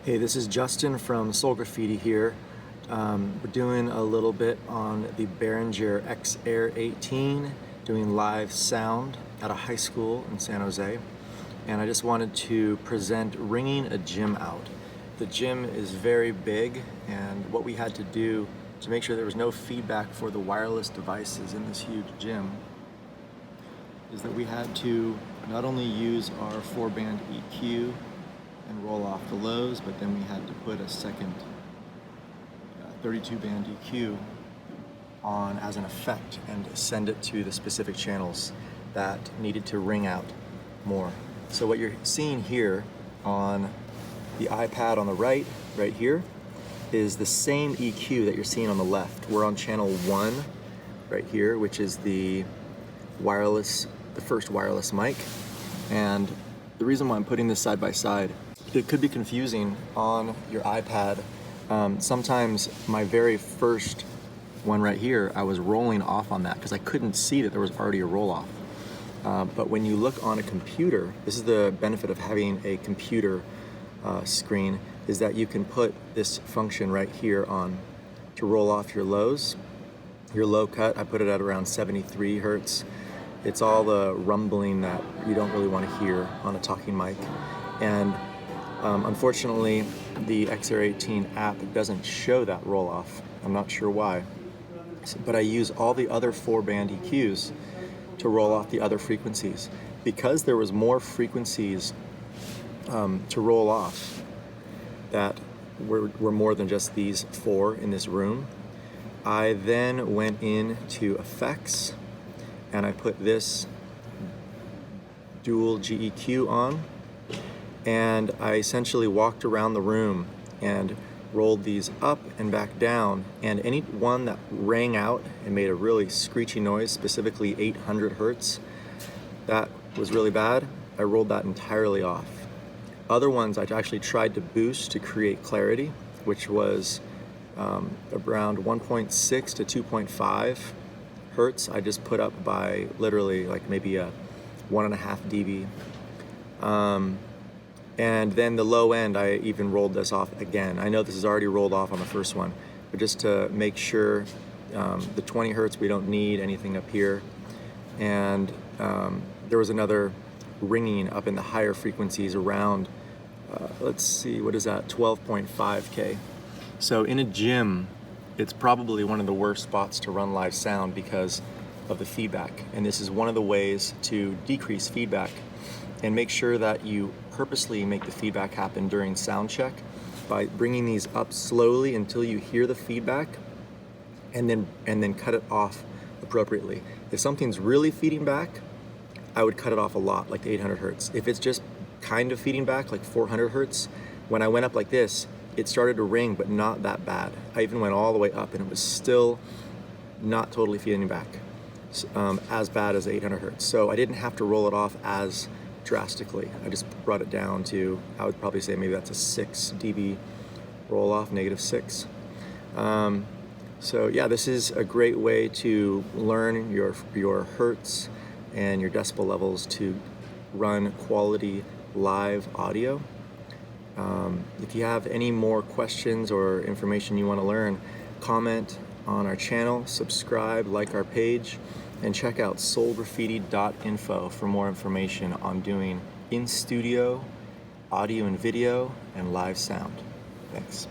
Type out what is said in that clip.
Hey, this is Justin from Soul Graffiti here. We're doing a little bit on the Berhinger Xair18, doing live sound at a high school in San Jose. And I just wanted to present ringing a gym out. The gym is very big, and what we had to do to make sure there was no feedback for the wireless devices in this huge gym is that we had to not only use our 4-band EQ and roll off the lows, but then we had to put a second 32-band EQ on as an effect and send it to the specific channels that needed to ring out more. So what you're seeing here on the iPad on the right here, is the same EQ that you're seeing on the left. We're on channel 1 right here, which is the wireless, the first wireless mic. And the reason why I'm putting this side by side, it could be confusing on your iPad. Sometimes my very first one right here, I was rolling off on that because I couldn't see that there was already a roll off. But when you look on a computer, this is the benefit of having a computer screen, is that you can put this function right here on to roll off your lows. Your low cut, I put it at around 73 hertz. It's all the rumbling that you don't really want to hear on a talking mic. And unfortunately, the Xair18 app doesn't show that roll off. I'm not sure why. But I use all the other 4-band EQs to roll off the other frequencies. Because there was more frequencies to roll off that were more than just these 4 in this room, I then went into effects and I put this dual GEQ on, and I essentially walked around the room and rolled these up and back down, and any one that rang out and made a really screechy noise, specifically 800 hertz, that was really bad, I rolled that entirely off. Other ones I actually tried to boost to create clarity, which was around 1.6 to 2.5 hertz. I just put up by literally like maybe a 1.5 dB. And then the low end, I even rolled this off again. I know this is already rolled off on the first one, but just to make sure, the 20 hertz, we don't need anything up here. And there was another ringing up in the higher frequencies around, let's see, what is that, 12.5K. So in a gym, it's probably one of the worst spots to run live sound because of the feedback. And this is one of the ways to decrease feedback and make sure that you purposely make the feedback happen during sound check by bringing these up slowly until you hear the feedback, and then cut it off appropriately. If something's really feeding back, I would cut it off a lot, like 800 hertz. If it's just kind of feeding back, like 400 hertz, when I went up like this, it started to ring, but not that bad. I even went all the way up and it was still not totally feeding back as bad as 800 hertz. So I didn't have to roll it off as drastically. I just brought it down to, I would probably say maybe that's a 6 dB roll off, -6. So yeah, this is a great way to learn your hertz and your decibel levels to run quality live audio. If you have any more questions or information you want to learn, comment on our channel, subscribe, like our page, and check out soulgraffiti.info for more information on doing in-studio audio and video and live sound. Thanks.